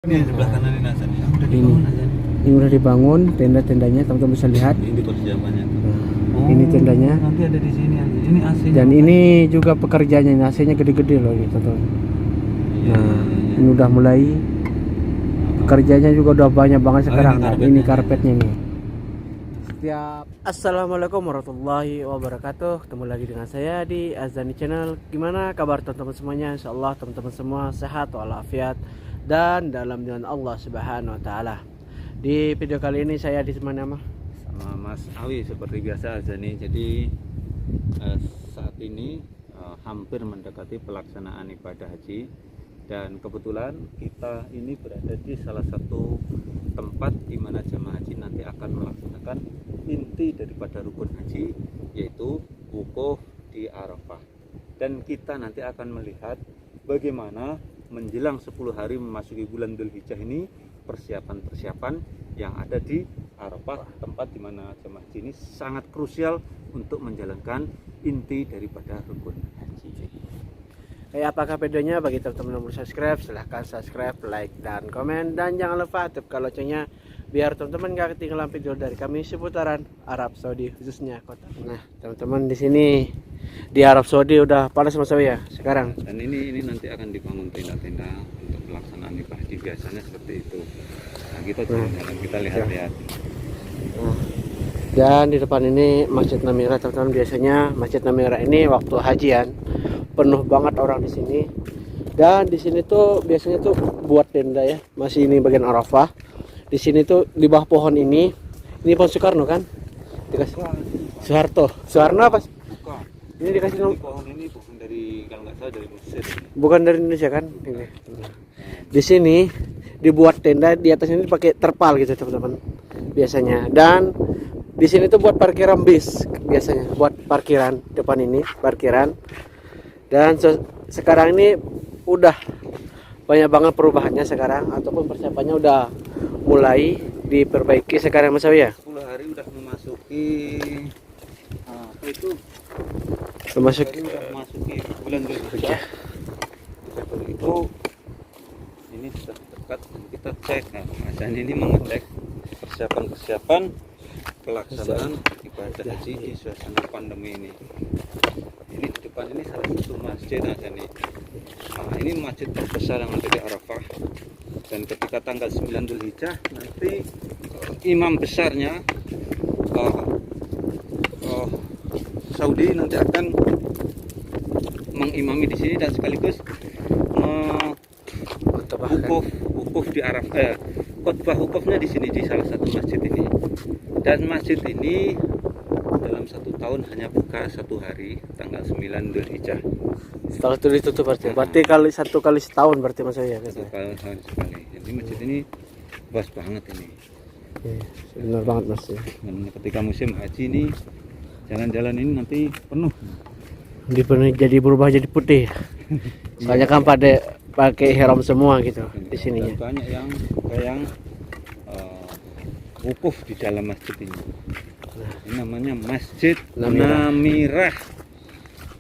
Ini di belah kanan ini Hasan. Udah Ini. dibangun Hasan. Ini udah dibangun tenda-tendanya, teman-teman bisa lihat. Ini persiapannya. Ini tendanya. Nanti ada di sini Hasan. Ini AC-nya. Dan ini juga pekerjanya, ini AC-nya gede-gede loh gitu tuh. Iya, Nah, iya. ini udah mulai. Pekerjanya juga udah banyak banget sekarang. ini Nah, karpetnya. ini karpetnya nih. Setiap Assalamualaikum warahmatullahi wabarakatuh. Ketemu lagi dengan saya di Azani Channel. Gimana kabar teman-teman semuanya? Insyaallah teman-teman semua sehat walafiat dan dalam jalan Allah Subhanahu wa taala. Di video kali ini saya di mana mah? Sama Mas Awi seperti biasa Azani. Jadi saat ini hampir mendekati pelaksanaan ibadah haji. Dan kebetulan kita ini berada di salah satu tempat di mana jamaah haji nanti akan melaksanakan inti daripada rukun haji, yaitu wukuf di Arafah. Dan kita nanti akan melihat bagaimana menjelang 10 hari memasuki bulan Dzulhijjah ini persiapan-persiapan yang ada di Arafah, tempat di mana jamaah haji ini sangat krusial untuk menjalankan inti daripada rukun haji. Apakah videonya? Bagi teman-teman yang belum subscribe, silahkan subscribe, like, dan komen. Dan jangan lupa aktifkan loncengnya biar teman-teman gak ketinggalan video dari kami seputaran Arab Saudi, khususnya kota. Nah, teman-teman di sini di Arab Saudi udah panas Mas Awi ya sekarang. Dan ini nanti akan dibangun tenda-tenda untuk pelaksanaan ibadah haji, biasanya seperti itu. Nah, kita jalan-jalan, kita lihat-lihat. Nah, dan di depan ini Masjid Namira, teman-teman. Biasanya Masjid Namira ini waktu hajian penuh banget orang di sini. Dan di sini tuh biasanya tuh buat tenda ya. Masih ini bagian Arafah. Di sini tuh di bawah pohon ini pohon Soekarno kan? Dikasih Soeharto. Soeharno apa? Bukan. Ini dikasih Ini pohon dari, kalau nggak salah, dari Mesir. bukan dari Indonesia kan? Ini. Di sini dibuat tenda, di atas ini pakai terpal gitu teman-teman. Biasanya. Dan di sini tuh buat parkiran bis biasanya, buat parkiran depan ini, parkiran. Dan sekarang ini udah banyak banget perubahannya sekarang, ataupun persiapannya udah mulai diperbaiki sekarang Mas Awi ya. 10 hari udah memasuki apa itu? Termasuk Udah memasuki bulan Dzulhijjah. Itu ini sudah dekat, kita cek. Nah, Mas Ani ini mengecek persiapan pelaksanaan ibadah haji di suasana pandemi ini. Ini di depan ini salah satu masjid aja nih. Nah, ini masjid terbesar yang ada di Arafah. Dan ketika tanggal 9 Dzulhijjah nanti imam besarnya Saudi nanti akan mengimami di sini dan sekaligus wukuf di Arafah. Khutbah wukufnya di sini di salah satu masjid ini. Dan masjid ini dalam 1 tahun hanya buka 1 hari, tanggal 9 Dzulhijjah. setelah itu ditutup berarti kali setahun berarti Mas Awi ya. Tahun sekali. Jadi masjid ini luas banget ini. Iya, benar banget Mas ya. Dan ketika musim haji ini jalan-jalan ini nanti penuh. Jadi berubah jadi putih. Soalnya kan pada pakai ihram semua gitu di sininya. Dan banyak yang wukuf di dalam masjid ini. Ini namanya Masjid Namirah.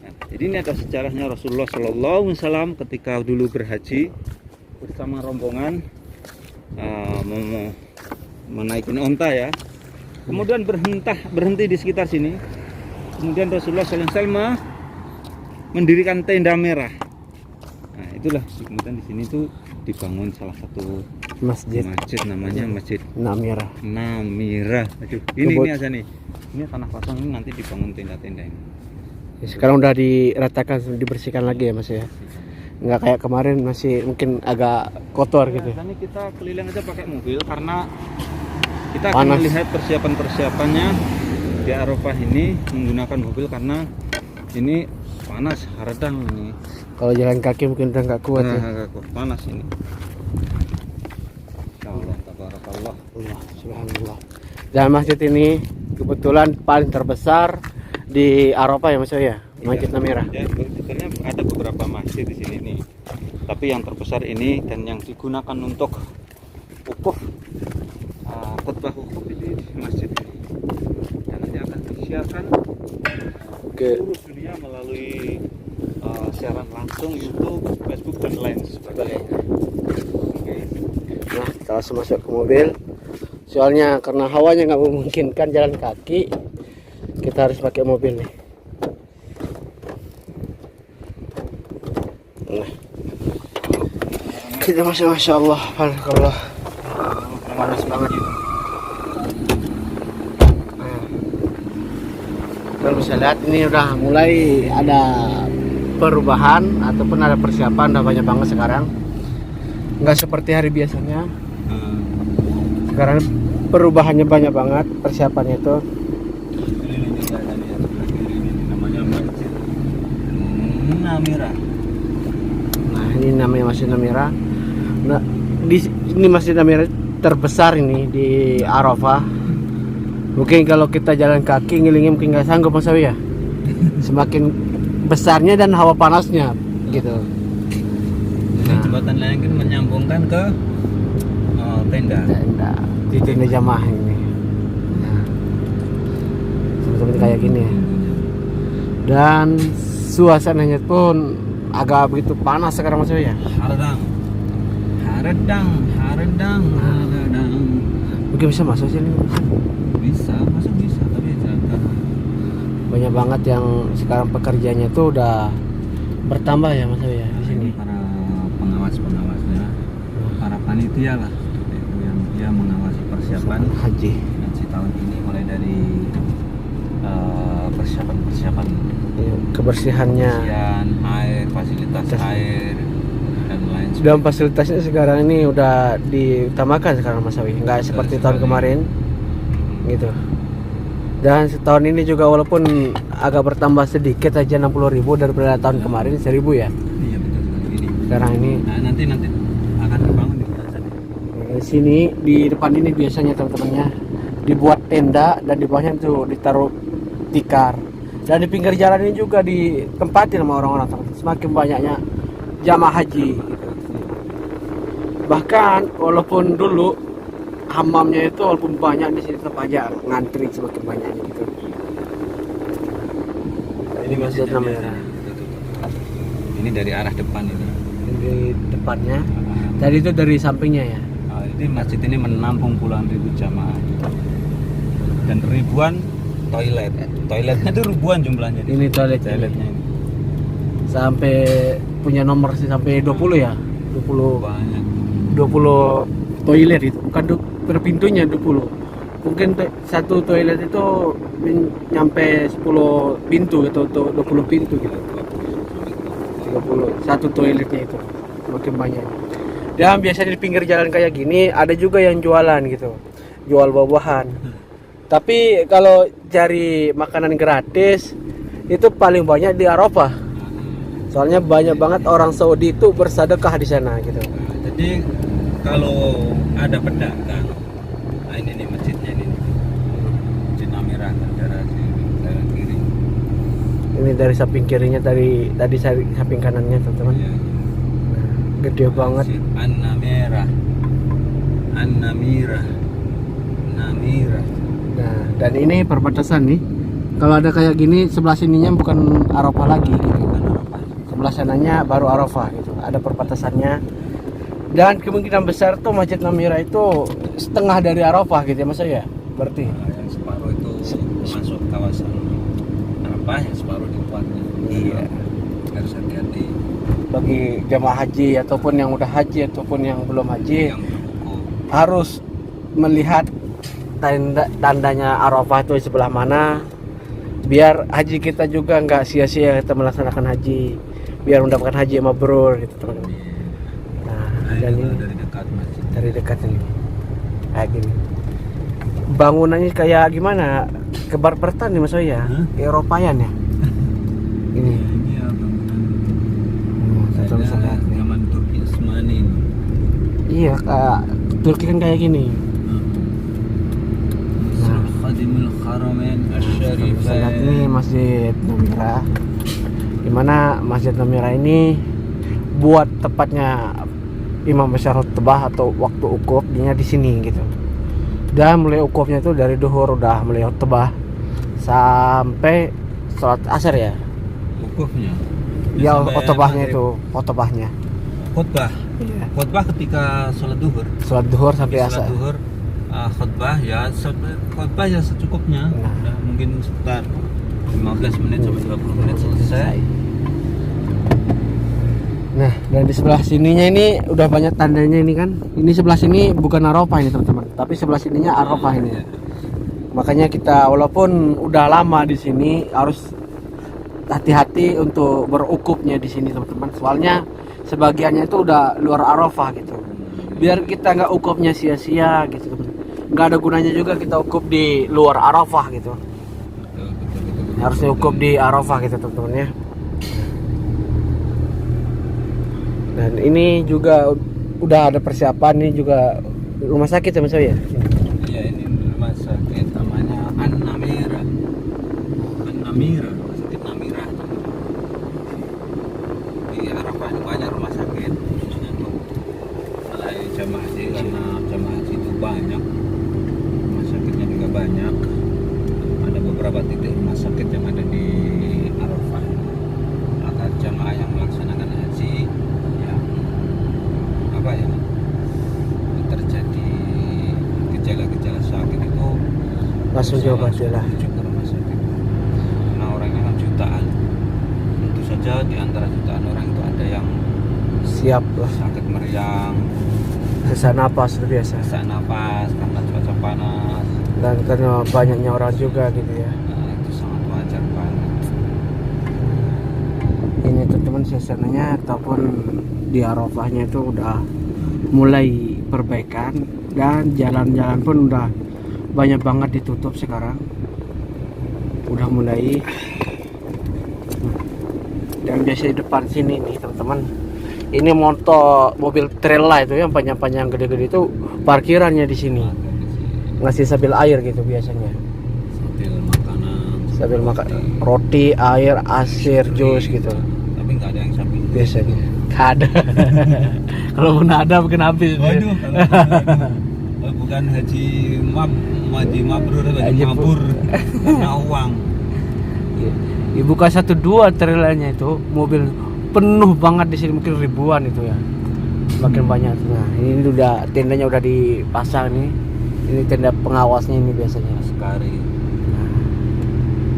Nah, jadi ini ada sejarahnya. Rasulullah Shallallahu Alaihi Wasallam ketika dulu berhaji bersama rombongan menaikin onta ya. Kemudian berhenti di sekitar sini. Kemudian Rasulullah Shallallahu Alaihi Wasallam mendirikan tenda merah. Nah, itulah kemudian di sini tuh dibangun salah satu masjid namanya Masjid Namira. Aduh, ini aja nih. Ini tanah kosong, ini nanti dibangun tenda-tenda ini. Sekarang udah diratakan, dibersihkan lagi ya Mas ya. Nggak kayak kemarin masih mungkin agak kotor gitu. Ini kita keliling aja pakai mobil karena kita akan Panas. melihat persiapan-persiapannya di Arafah ini menggunakan mobil karena ini panas hardang ini. Kalau jalan kaki mungkin udah nggak kuat ya. Panas ini. Allah tabarakallah. Allah subhanallah. Dan masjid ini kebetulan paling terbesar di Arafah ya Mas ya. Masjid Namira. Ya, sebetulnya ada beberapa masjid di sini nih. Tapi yang terbesar ini dan yang digunakan untuk wukuf, khutbah wukuf ini di masjid ini. Dan nanti akan disiarkan ke seluruh dunia melalui siaran langsung YouTube, Facebook dan lain sebagainya. Oke. kita langsung masuk ke mobil. Soalnya karena hawanya nggak memungkinkan jalan kaki, kita harus pakai mobil nih. Nah, kita masya Allah, barakallah, panas banget. Kalau bisa lihat ini udah mulai ada perubahan ataupun ada persiapan, udah banyak banget sekarang. Nggak seperti hari biasanya. Sekarang perubahannya banyak banget, persiapannya itu. Ini namanya Masjid Namira. Nah, ini namanya Masjid Namira. Nah, ini Masjid Namira terbesar ini di Arafah. Mungkin kalau kita jalan kaki ngelingin mungkin nggak sanggup Mas Awi ya. Semakin besarnya dan hawa panasnya gitu. Ini jembatan layang kan menyambungkan ke tenda. Tenda di tenda jamaah ini. Nah, seperti kayak gini ya. Dan suasananya pun agak begitu panas sekarang Mas Awi ya. Haredang. Mungkin bisa masuk sini. Bisa, masuk bisa, tapi jangan. Banyak banget yang sekarang pekerjaannya tuh udah bertambah ya Mas Awi ya di sini. Para pengawas-pengawasnya, para panitia lah, seperti itu, yang dia mengawasi persiapan haji tahun ini, mulai dari persiapan kebersihannya air, fasilitas air dan lain sebagainya. dan fasilitasnya sekarang ini udah diutamakan sekarang Mas Awi, nggak seperti tahun kemarin gitu. Dan setahun ini juga walaupun agak bertambah sedikit aja 60.000 daripada tahun kemarin 1.000 ya. Iya betul sekali ini. Sekarang ini nanti akan dibangun di sana. di sini di depan ini biasanya teman-temannya dibuat tenda dan di bawahnya tuh ditaruh tikar. Dan di pinggir jalan ini juga ditempatin sama orang-orang teman-teman. Semakin banyaknya jamaah haji gitu. Bahkan walaupun dulu hammamnya itu walaupun banyak di sini tetap aja ngantri semakin banyaknya gitu. Ini masih Namira. Ini dari arah depan ini. Di depannya. Tadi itu dari sampingnya ya. Ini masjid ini menampung puluhan ribu jamaah dan ribuan toilet. Toiletnya itu ribuan jumlahnya. Ini toiletnya ini. Sampai punya nomor sih sampai 20 ya. 20 Banyak. 20 toilet itu bukan per pintunya 20. Mungkin satu toilet itu nyampe 10 pintu gitu atau 20 pintu gitu. 30 satu toiletnya itu makin banyak. Dan biasanya di pinggir jalan kayak gini ada juga yang jualan gitu, jual buah-buahan. Tapi kalau cari makanan gratis itu paling banyak di Arafah. Soalnya banyak banget orang Saudi itu bersedekah di sana gitu. Jadi kalau ada pedagang, nah ini nih masjidnya ini, Masjid Namira daerah kiri. Ini dari samping kirinya, tadi samping kanannya teman-teman. Ya. Nah, gede banget. An-Namira. Nah, dan ini perbatasan nih. Kalau ada kayak gini sebelah sininya bukan Arafah lagi gitu. Sebelah sananya baru Arafah gitu. Ada perbatasannya. Dan kemungkinan besar tuh Masjid Namira itu setengah dari Arafah gitu ya Mas ya. Berarti yang separuh itu masuk kawasan Arafah, yang separuh di luarnya. iya. Harus hati-hati. Bagi jamaah haji ataupun yang udah haji ataupun yang belum haji Yang berbuku. harus melihat tandanya Arafah itu di sebelah mana, biar haji kita juga nggak sia-sia kita melaksanakan haji, biar mendapatkan haji yang mabrur gitu teman-teman. Nah, dan ini dari dekat masjid. dari dekat ini kayak gini, bangunannya kayak gimana, kebar-bertan nih Mas Oya, Eropayan ya ini. Ini ya bangunan. Kita bisa lihat nih. Zaman Turki Utsmani ini. Iya, kayak Turki kan kayak gini. Khadimul Haramain Bisa lihat Asy-Syarifain. ini Masjid Namira, dimana Masjid Namira ini buat tepatnya Imam Besar Khutbah atau waktu ukuf dia di sini gitu. Dan mulai ukufnya itu dari duhur udah mulai khutbah sampai sholat asar ya. Wukufnya. Ya Sampai khutbahnya maghrib. itu khutbahnya. khutbah. Iya. Khutbah ketika sholat duhur. Sholat duhur sampai Sholat asar. duhur, khutbah ya khutbah ya secukupnya. Nah. Udah mungkin sekitar 15 menit sampai 20 menit selesai. Nah, dan di sebelah sininya ini udah banyak tandanya ini kan. Ini sebelah sini bukan Arafah ini teman-teman, tapi sebelah sininya Arafah ini. Makanya kita walaupun udah lama di sini harus hati-hati untuk berukupnya di sini teman-teman. Soalnya sebagiannya itu udah luar Arafah gitu. Biar kita nggak ukupnya sia-sia gitu teman. Nggak ada gunanya juga kita ukup di luar Arafah gitu. Harusnya ukup di Arafah gitu teman-teman ya. Dan ini juga udah ada persiapan, ini juga rumah sakit ya Mas ya? Iya, ini rumah sakit namanya An-Namira. An-Namira, rumah sakit Namira. Di Arafah ini banyak rumah sakit khususnya untuk melayani jamaah haji, karena jamaah haji itu banyak. Rumah sakitnya juga banyak. Ada beberapa titik rumah sakit yang ada di Arafah agar jamaah yang melaksanakan haji terjadi gejala-gejala sakit itu Langsung jawab aja lah. menuju ke rumah sakit. Karena orangnya kan jutaan, tentu saja di antara jutaan orang itu ada yang Siap lah. sakit meriang, Sesak napas luar biasa. sesak napas karena cuaca panas. Dan karena banyaknya orang juga gitu ya. Nah, itu sangat wajar banget. Ini teman-teman suasananya ataupun di Arafahnya itu udah mulai perbaikan dan jalan-jalan pun udah banyak banget ditutup sekarang. Udah mulai. Dan biasa di depan sini nih teman-teman. Ini mobil trail lah itu yang panjang-panjang gede-gede itu parkirannya di sini. Ngasih sambil air gitu biasanya. Sambil makanan, Sambil makan roti, air, asir, jus gitu. tapi nggak ada yang sambil Biasanya. Nggak ada. Kalau pun ada mungkin habis. waduh, bukan haji mabrur, haji Haji mabur karena uang. Dibuka 1-2 trailernya itu mobil penuh banget di sini, mungkin ribuan itu ya. Makin banyak. Nah, ini udah tendanya udah dipasang nih. Ini tenda pengawasnya ini biasanya. Sekali. Nah,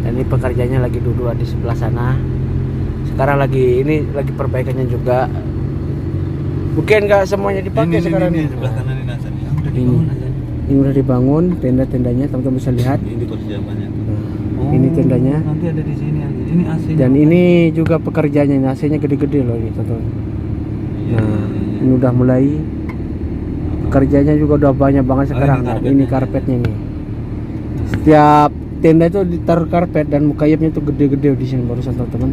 dan ini pekerjanya lagi duduk di sebelah sana. Sekarang lagi perbaikannya juga. Mungkin nggak semuanya dipakai sekarang ini ini. sebelah kanan ini Hasan. Ya, udah Ini. dibangun Hasan. Ini udah dibangun tenda-tendanya, teman-teman bisa lihat. Ini persiapannya. Ini tendanya. Nanti ada di sini. Ini AC. Dan ini juga pekerjaannya, ini AC-nya gede-gede loh ini teman-teman. Nah, ini udah mulai. Pekerjanya juga udah banyak banget sekarang. Ini karpetnya nih. Setiap tenda itu ditaruh karpet dan mukayabnya itu gede-gede di sini barusan teman-teman.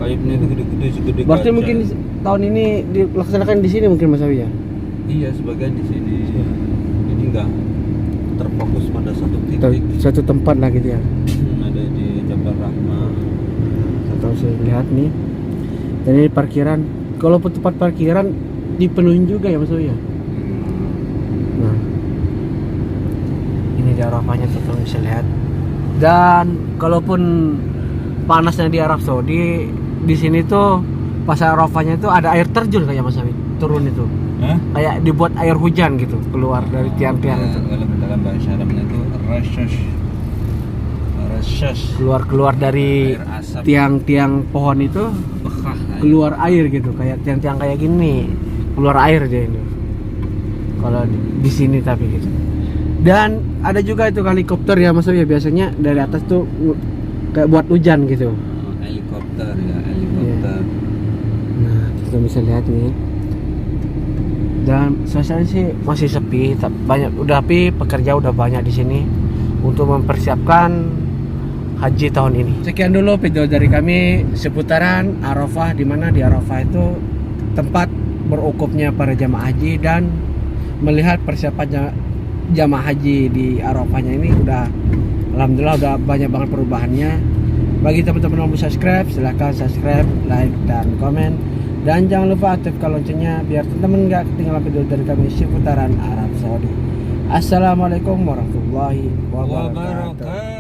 Kayunya itu gede-gede segede Berarti kaca. mungkin tahun ini dilaksanakan di sini mungkin Mas Awi ya? Iya, sebagian di sini. Jadi enggak terfokus pada satu Atau titik. satu tempat lah gitu ya. Ada di Jabal Rahmah. Atau saya lihat nih. Dan ini parkiran. Kalau tempat parkiran dipenuhin juga ya Mas Awi ya? Nah, ini di Arafahnya teman-teman bisa lihat. Dan kalaupun panasnya di Arab Saudi, di sini tuh pas Arafahnya itu ada air terjun kayak Mas Awi, turun itu. Hah? Kayak dibuat air hujan gitu keluar dari tiang-tiang itu. Kalau dalam bahasa Arabnya itu rasyash. Keluar dari Air asap. tiang-tiang pohon itu Bekah. keluar air gitu, kayak tiang-tiang kayak gini keluar air dia ini. Kalau di sini tapi gitu. Dan ada juga itu helikopter ya Mas Awi ya, biasanya dari atas tuh kayak buat hujan gitu. Helikopter ya, helikopter. Nah, kita bisa lihat nih. Dan suasana sih masih sepi, tapi pekerja udah banyak di sini untuk mempersiapkan haji tahun ini. Sekian dulu video dari kami seputaran Arafah, di mana di Arafah itu tempat berukupnya para jamaah haji, dan melihat persiapan jamaah haji di Arafahnya ini alhamdulillah udah banyak banget perubahannya. Bagi teman-teman yang mau subscribe, silahkan subscribe, like, dan komen. Dan jangan lupa aktifkan loncengnya biar teman-teman gak ketinggalan video dari kami seputaran Arab Saudi. Assalamualaikum warahmatullahi wabarakatuh.